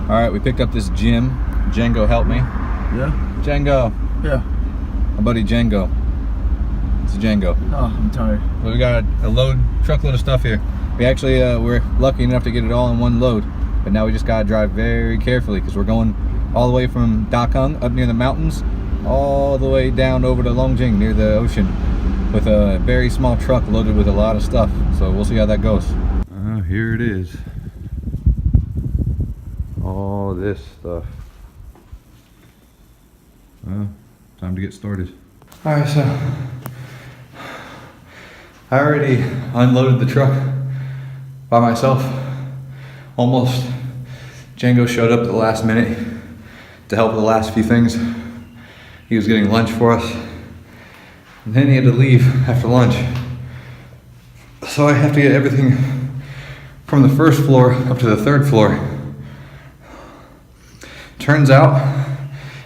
All right, we picked up this gym. Django helped me. Yeah? Django. Yeah. My buddy Django. It's Django. Oh, I'm tired. Well, we got a truckload of stuff here. We actually, we're lucky enough to get it all in one load. But now we just gotta drive very carefully because we're going all the way from Da Kung up near the mountains, all the way down over to Longjing near the ocean with a very small truck loaded with a lot of stuff. So we'll see how that goes. Here it is. All this stuff. Well, time to get started. All right, so I already unloaded the truck by myself, almost. Django showed up at the last minute to help with the last few things. He was getting lunch for us, and then he had to leave after lunch. So I have to get everything from the first floor up to the third floor. Turns out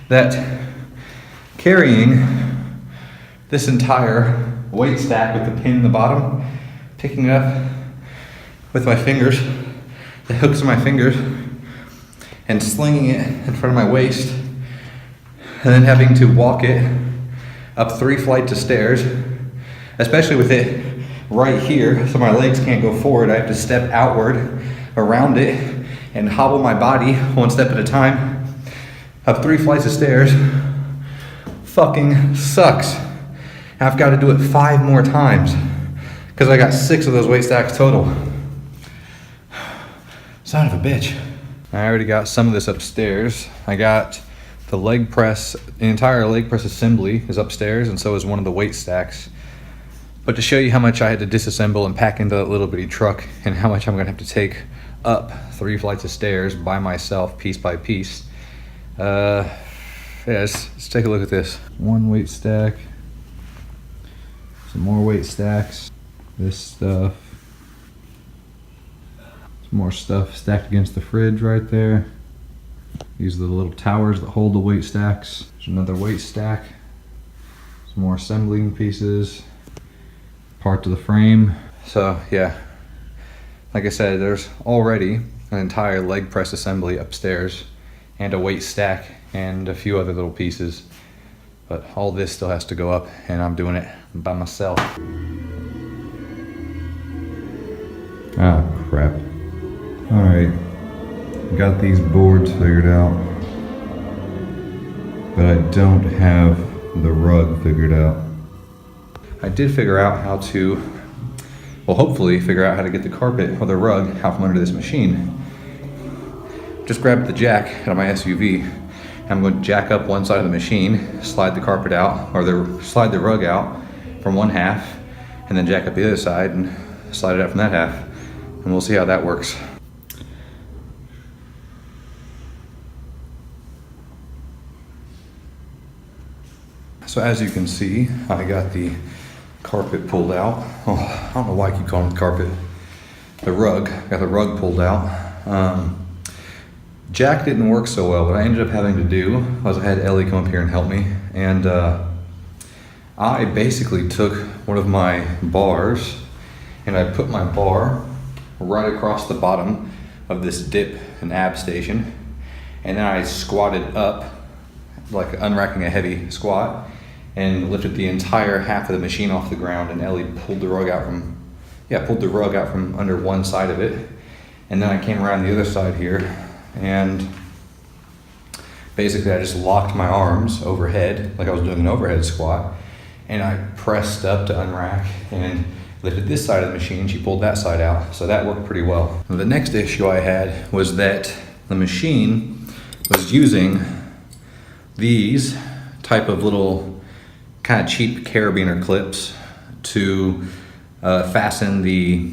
that carrying this entire weight stack with the pin in the bottom, picking it up with my fingers, the hooks of my fingers, and slinging it in front of my waist, and then having to walk it up 3 flights of stairs, especially with it right here, so my legs can't go forward. I have to step outward around it and hobble my body 1 step at a time up 3 flights of stairs. Fucking sucks. I've got to do it 5 more times because I got 6 of those weight stacks total. Son of a bitch. I already got some of this upstairs. I got the leg press, the entire leg press assembly is upstairs, and so is one of the weight stacks. But to show you how much I had to disassemble and pack into that little bitty truck and how much I'm gonna have to take up 3 flights of stairs by myself, piece by piece. Let's take a look at this. 1 weight stack, some more weight stacks, this stuff, some more stuff stacked against the fridge right there. These are the little towers that hold the weight stacks. There's another weight stack, some more assembling pieces, part of the frame. So yeah, like I said, there's already an entire leg press assembly upstairs and a weight stack and a few other little pieces, but all this still has to go up, and I'm doing it by myself. Ah, crap. All right, got these boards figured out, but I don't have the rug figured out. I did figure out how to, well, hopefully figure out how to get the carpet or the rug out from under this machine. Just grabbed the jack out of my SUV. I'm going to jack up one side of the machine, slide the carpet out, or slide the rug out from one half, and then jack up the other side and slide it out from that half. And we'll see how that works. So as you can see, I got the carpet pulled out. Oh, I don't know why I keep calling it carpet. The rug, got the rug pulled out. Jack didn't work so well. What I ended up having to do was I had Ellie come up here and help me, and I basically took one of my bars and I put my bar right across the bottom of this dip and ab station, and then I squatted up, like unracking a heavy squat, and lifted the entire half of the machine off the ground, and Ellie pulled the rug out from under one side of it, and then I came around the other side here, and basically I just locked my arms overhead like I was doing an overhead squat, and I pressed up to unrack and lifted this side of the machine. She pulled that side out, so that worked pretty well. The next issue I had was that the machine was using these type of little kind of cheap carabiner clips to fasten the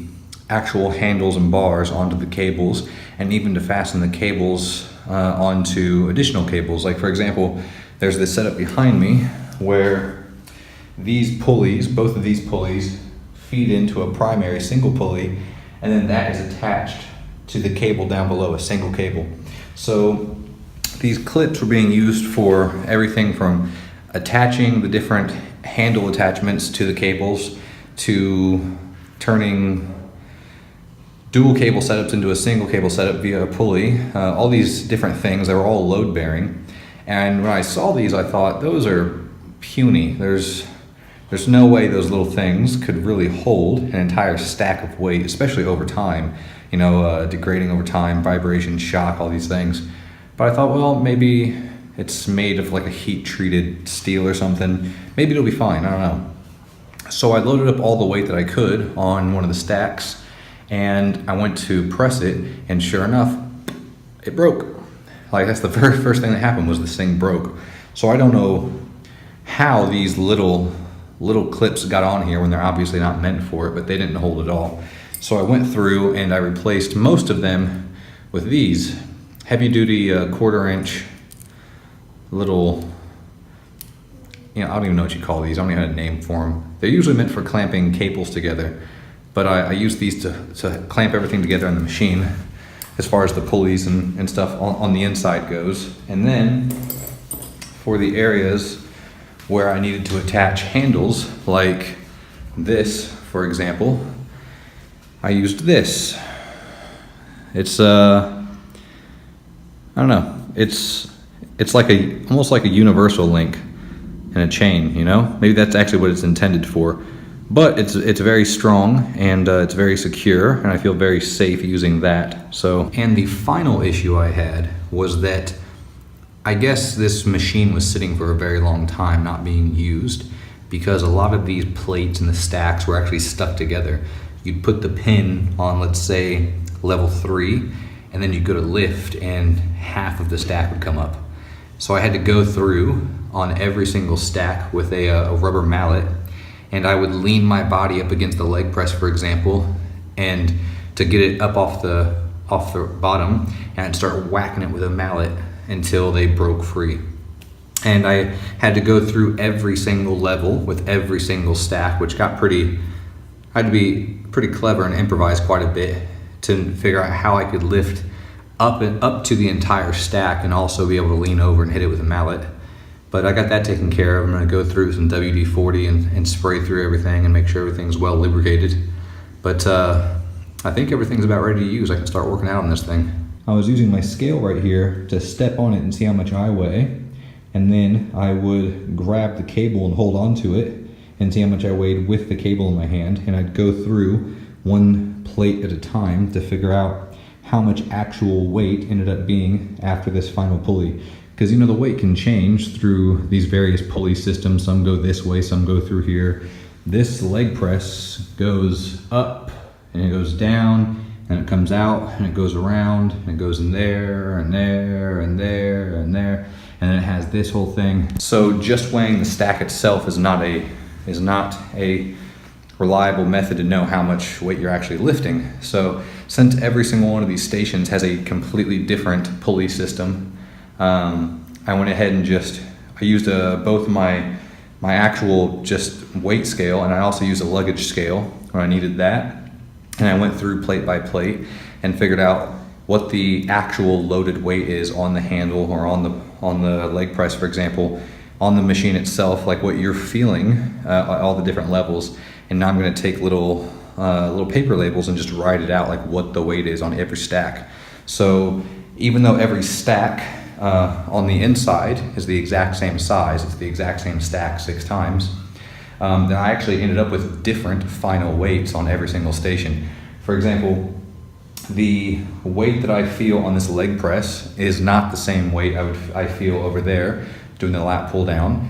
actual handles and bars onto the cables, and even to fasten the cables onto additional cables. Like for example, there's this setup behind me where these pulleys, both of these pulleys, feed into a primary single pulley, and then that is attached to the cable down below, a single cable. So these clips were being used for everything from attaching the different handle attachments to the cables to turning dual cable setups into a single cable setup via a pulley, all these different things. They were all load bearing. And when I saw these, I thought, those are puny. There's no way those little things could really hold an entire stack of weight, especially over time, degrading over time, vibration, shock, all these things. But I thought, well, maybe it's made of like a heat treated steel or something. Maybe it'll be fine, I don't know. So I loaded up all the weight that I could on one of the stacks, and I went to press it, and sure enough, it broke. Like, that's the very first thing that happened, was this thing broke. So I don't know how these little clips got on here when they're obviously not meant for it, but they didn't hold at all. So I went through and I replaced most of them with these heavy duty 1/4 inch little, I don't even know what you call these. I don't even have a name for them. They're usually meant for clamping cables together, but I use these to clamp everything together in the machine, as far as the pulleys and stuff on the inside goes. And then for the areas where I needed to attach handles, like this, for example, I used this. It's I don't know. It's like almost like a universal link in a chain, Maybe that's actually what it's intended for. But it's very strong, and it's very secure, and I feel very safe using that. And the final issue I had was that I guess this machine was sitting for a very long time not being used, because a lot of these plates and the stacks were actually stuck together. You'd put the pin on, let's say, level 3, and then you'd go to lift and half of the stack would come up. So I had to go through on every single stack with a rubber mallet, and I would lean my body up against the leg press, for example, and to get it up off the bottom, and I'd start whacking it with a mallet until they broke free. And I had to go through every single level with every single stack, which I had to be pretty clever and improvise quite a bit to figure out how I could lift up to the entire stack and also be able to lean over and hit it with a mallet. But I got that taken care of. I'm gonna go through some WD-40 and spray through everything and make sure everything's well lubricated. But I think everything's about ready to use. I can start working out on this thing. I was using my scale right here to step on it and see how much I weigh. And then I would grab the cable and hold on to it and see how much I weighed with the cable in my hand. And I'd go through one plate at a time to figure out how much actual weight ended up being after this final pulley. Because the weight can change through these various pulley systems. Some go this way, some go through here. This leg press goes up and it goes down, and it comes out and it goes around and it goes in there and there and there and there, and then it has this whole thing. So just weighing the stack itself is not a reliable method to know how much weight you're actually lifting. So since every single one of these stations has a completely different pulley system, I went ahead and I used both my actual just weight scale, and I also used a luggage scale when I needed that. And I went through plate by plate and figured out what the actual loaded weight is on the handle or on the leg press, for example, on the machine itself, like what you're feeling, all the different levels. And now I'm going to take little paper labels and just write it out, like what the weight is on every stack. So even though every stack on the inside is the exact same size, it's the exact same stack 6 times, then I actually ended up with different final weights on every single station. For example, the weight that I feel on this leg press is not the same weight I feel over there doing the lat pull down,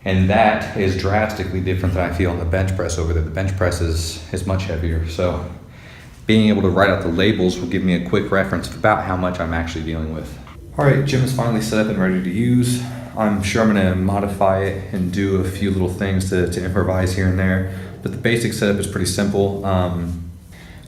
and that is drastically different than I feel on the bench press over there. The bench press is much heavier, so being able to write out the labels will give me a quick reference of about how much I'm actually dealing with. All right, gym is finally set up and ready to use. I'm sure I'm gonna modify it and do a few little things to improvise here and there, but the basic setup is pretty simple.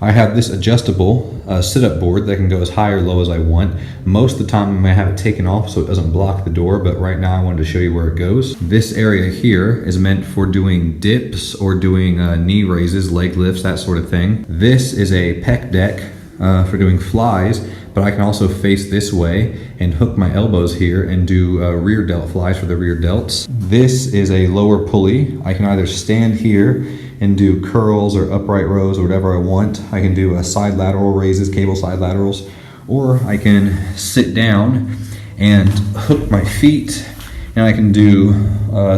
I have this adjustable sit-up board that can go as high or low as I want. Most of the time I'm gonna have it taken off so it doesn't block the door, but right now I wanted to show you where it goes. This area here is meant for doing dips or doing knee raises, leg lifts, that sort of thing. This is a pec deck for doing flies, but I can also face this way and hook my elbows here and do rear delt flies for the rear delts. This is a lower pulley. I can either stand here and do curls or upright rows or whatever I want. I can do side lateral raises, cable side laterals, or I can sit down and hook my feet and I can do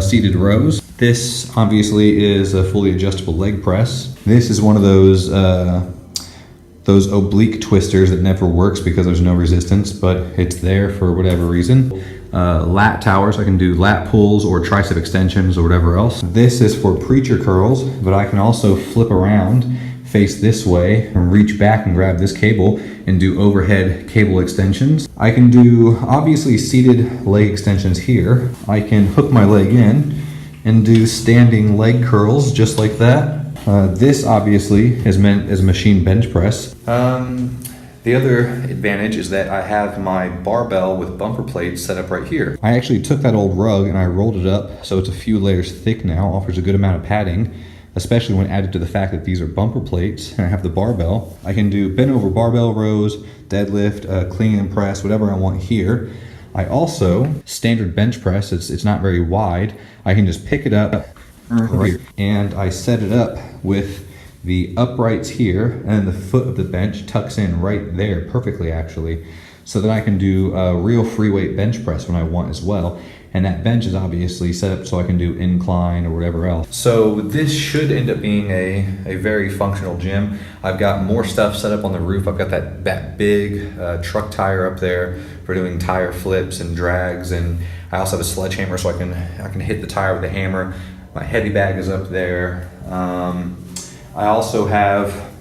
seated rows. This obviously is a fully adjustable leg press. This is one of those oblique twisters that never works because there's no resistance, but it's there for whatever reason. Lat towers, I can do lat pulls or tricep extensions or whatever else. This is for preacher curls, but I can also flip around, face this way, and reach back and grab this cable and do overhead cable extensions. I can do obviously seated leg extensions here. I can hook my leg in and do standing leg curls just like that. This obviously is meant as a machine bench press. The other advantage is that I have my barbell with bumper plates set up right here. I actually took that old rug and I rolled it up so it's a few layers thick now, offers a good amount of padding, especially when added to the fact that these are bumper plates and I have the barbell. I can do bent over barbell rows, deadlift, clean and press, whatever I want here. I also, standard bench press, it's not very wide. I can just pick it up and I set it up with the uprights here, and the foot of the bench tucks in right there perfectly actually, so that I can do a real free weight bench press when I want as well. And that bench is obviously set up so I can do incline or whatever else. So this should end up being a very functional gym. I've got more stuff set up on the roof. I've got that big truck tire up there for doing tire flips and drags, and I also have a sledgehammer so I can hit the tire with a hammer. My heavy bag is up there. I also have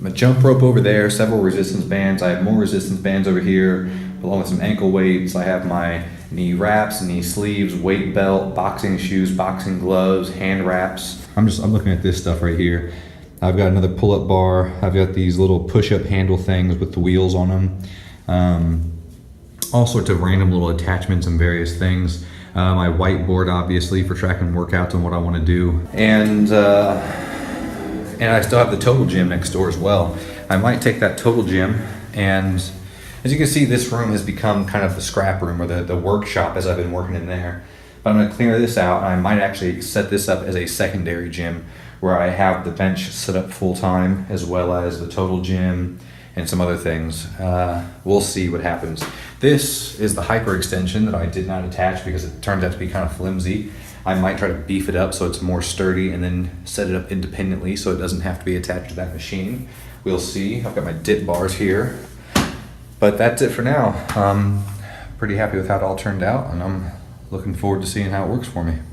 a jump rope over there, several resistance bands. I have more resistance bands over here, along with some ankle weights. I have my knee wraps, knee sleeves, weight belt, boxing shoes, boxing gloves, hand wraps. I'm looking at this stuff right here. I've got another pull-up bar. I've got these little push-up handle things with the wheels on them. All sorts of random little attachments and various things. My whiteboard, obviously, for tracking workouts and what I want to do. And I still have the Total Gym next door as well. I might take that Total Gym, and as you can see, this room has become kind of the scrap room or the workshop as I've been working in there. But I'm gonna clear this out, and I might actually set this up as a secondary gym where I have the bench set up full time as well as the Total Gym and some other things. We'll see what happens. This is the hyper extension that I did not attach because it turned out to be kind of flimsy. I might try to beef it up so it's more sturdy and then set it up independently so it doesn't have to be attached to that machine. We'll see. I've got my dip bars here. But that's it for now. I'm pretty happy with how it all turned out, and I'm looking forward to seeing how it works for me.